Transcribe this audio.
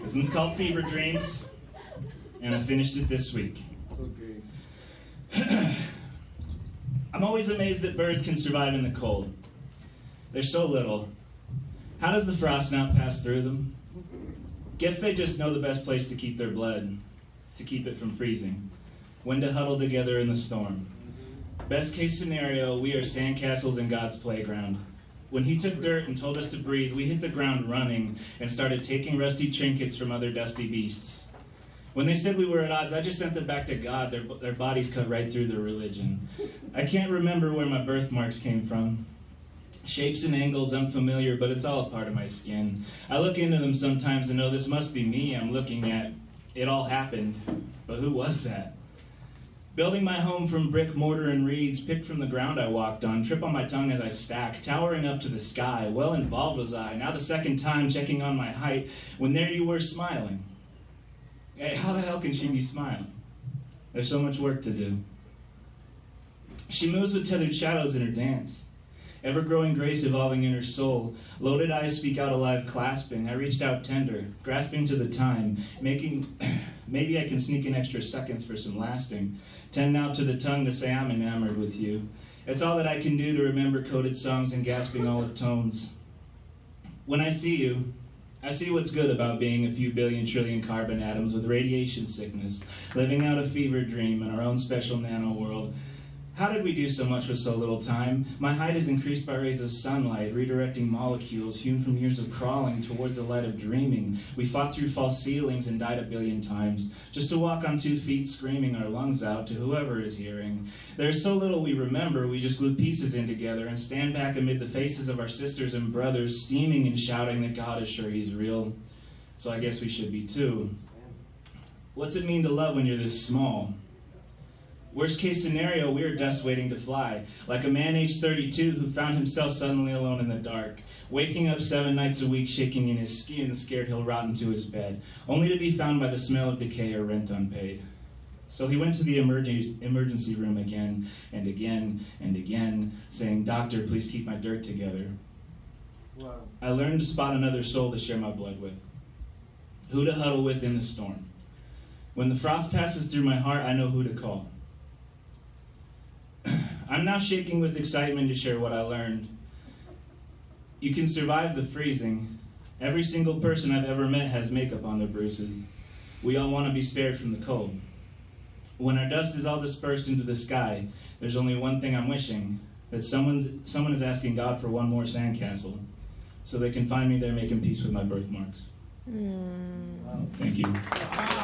This one's called Fever Dreams, and I finished it this week. Okay. I'm always amazed that birds can survive in the cold. They're so little. How does the frost not pass through them? Guess they just know the best place to keep their blood, to keep it from freezing. When to huddle together in the storm. Best case scenario, we are sandcastles in God's playground. When he took dirt and told us to breathe, we hit the ground running and started taking rusty trinkets from other dusty beasts. When they said we were at odds, I just sent them back to God, their bodies cut right through their religion. I can't remember where my birthmarks came from. Shapes and angles unfamiliar, but it's all a part of my skin. I look into them sometimes and know this must be me I'm looking at. It all happened, but who was that? Building my home from brick, mortar, and reeds, picked from the ground I walked on, trip on my tongue as I stack, towering up to the sky. Well involved was I, now the second time checking on my height, when there you were smiling. Hey, how the hell can she be smiling? There's so much work to do. She moves with tethered shadows in her dance. Ever-growing grace evolving in her soul. Loaded eyes speak out alive, clasping. I reached out tender, grasping to the time, making... Maybe I can sneak in extra seconds for some lasting. 10 now to the tongue to say I'm enamored with you. It's all that I can do to remember coded songs and gasping olive tones. When I see you, I see what's good about being a few billion trillion carbon atoms with radiation sickness, living out a fever dream in our own special nano world. How did we do so much with so little time? My height is increased by rays of sunlight, redirecting molecules hewn from years of crawling towards the light of dreaming. We fought through false ceilings and died a billion times, just to walk on 2 feet screaming our lungs out to whoever is hearing. There's so little we remember, we just glue pieces in together and stand back amid the faces of our sisters and brothers, steaming and shouting that God is sure he's real. So I guess we should be too. What's it mean to love when you're this small? Worst case scenario, we are dust waiting to fly, like a man aged 32 who found himself suddenly alone in the dark, waking up 7 nights a week shaking in his skin, scared he'll rot into his bed, only to be found by the smell of decay or rent unpaid. So he went to the emergency room again and again and again, saying, "Doctor, please keep my dirt together." Wow. I learned to spot another soul to share my blood with, who to huddle with in the storm. When the frost passes through my heart, I know who to call. I'm now shaking with excitement to share what I learned. You can survive the freezing. Every single person I've ever met has makeup on their bruises. We all want to be spared from the cold. When our dust is all dispersed into the sky, there's only one thing I'm wishing, that someone is asking God for one more sandcastle, so they can find me there making peace with my birthmarks. Mm. Thank you.